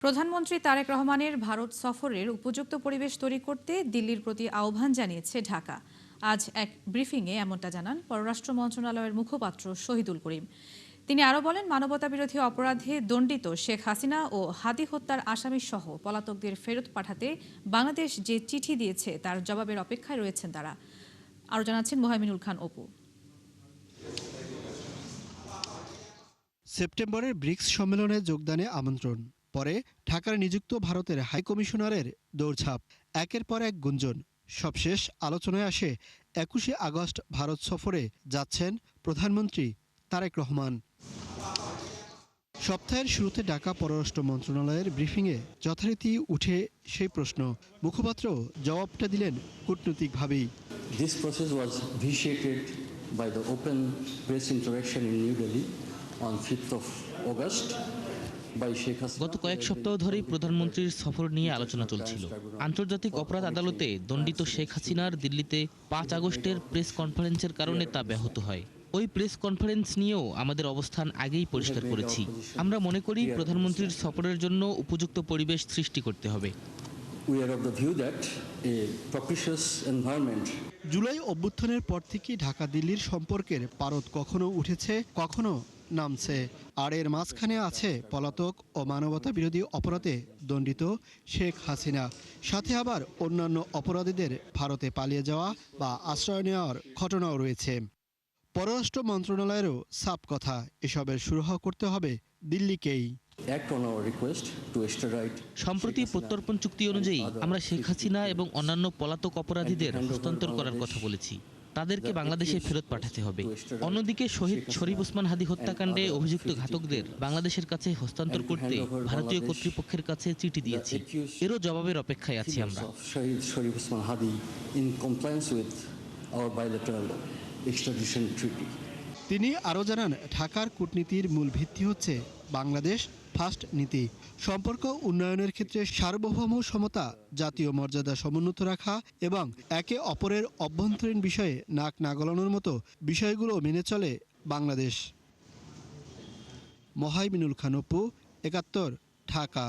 প্রধানমন্ত্রী তারেক রহমানের ভারত সফরের উপযুক্ত পরিবেশ তৈরি করতে দিল্লির প্রতি আহ্বান জানিয়েছে ঢাকা। আজ এক ব্রিফিংয়ে এমনটা জানান পররাষ্ট্র মন্ত্রণালয়ের মুখপাত্র শহীদুল করিম। তিনি আরও বলেন, মানবতাবিরোধী অপরাধে দণ্ডিত শেখ হাসিনা ও হাদি হত্যার আসামি সহ পলাতকদের ফেরত পাঠাতে বাংলাদেশ যে চিঠি দিয়েছে তার জবাবের অপেক্ষায় রয়েছেন তারা। আরও জানাচ্ছেন মোহাইমিনুল খান অপু। সেপ্টেম্বরের ব্রিক্স সম্মেলনে যোগদানে আমন্ত্রণ, পরে ঢাকায় নিযুক্ত ভারতের হাইকমিশনারের দৌড়ঝাঁপ, একের পর এক গুঞ্জন। সবশেষ আলোচনায় আসে ২১শে আগস্ট ভারত সফরে যাচ্ছেন প্রধানমন্ত্রী তারেক রহমান। সপ্তাহের শুরুতে ঢাকা পররাষ্ট্র মন্ত্রণালয়ের ব্রিফিংয়ে যথারীতি উঠে সেই প্রশ্ন। মুখপাত্র জবাবটা দিলেন কূটনৈতিকভাবেই। This process was initiated by the open press interaction in New Delhi on 5th of August. গত কয়েক সপ্তাহ ধরেই প্রধানমন্ত্রীর সফর নিয়ে আলোচনা চলছিল। আন্তর্জাতিক অপরাধ আদালতে দণ্ডিত শেখ হাসিনার দিল্লিতে ৫ আগস্টের প্রেস কনফারেন্সের কারণে তা ব্যাহত হয়। ওই প্রেস কনফারেন্স নিয়েও আমাদের অবস্থান আগেই পরিষ্কার করেছি। আমরা মনে করি প্রধানমন্ত্রীর সফরের জন্য উপযুক্ত পরিবেশ সৃষ্টি করতে হবে। জুলাই অভ্যুত্থানের পর থেকে ঢাকা দিল্লির সম্পর্কের পারদ কখনো উঠেছে, কখনো নামছে। আর এর মাঝখানে আছে পলাতক ও মানবতা বিরোধী অপরাধে দণ্ডিত শেখ হাসিনা, সাথে আবার অন্যান্য অপরাধীদের ভারতে পালিয়ে যাওয়া বা আশ্রয় নেওয়ার ঘটনাও রয়েছে। পররাষ্ট্র মন্ত্রণালয়েরও সাফ কথা, এসবের সুরাহা করতে হবে দিল্লিকেই। সম্প্রতি প্রত্যর্পণ চুক্তি অনুযায়ী আমরা শেখ হাসিনা এবং অন্যান্য পলাতক অপরাধীদের হস্তান্তর করার কথা বলেছি। তাদেরকে বাংলাদেশে ফেরত পাঠাতে হবে। অন্যদিকে শহীদ শরীফ ওসমান হাদি হত্যাকাণ্ডে অভিযুক্ত ঘাতকদের বাংলাদেশের কাছে হস্তান্তর করতে ভারতীয় কর্তৃপক্ষের কাছে চিঠি দিয়েছি। এরও জবাবের অপেক্ষায় আছি আমরা। তিনি আরও জানান, ঢাকার কূটনীতির মূল ভিত্তি হচ্ছে বাংলাদেশ ফার্স্ট নীতি। সম্পর্ক উন্নয়নের ক্ষেত্রে সার্বভৌম সমতা, জাতীয় মর্যাদা সমুন্নত রাখা এবং একে অপরের অভ্যন্তরীণ বিষয়ে নাক না গলানোর মতো বিষয়গুলো মেনে চলে বাংলাদেশ। মোহাইমিনুল খান অপু, ৭১, ঢাকা।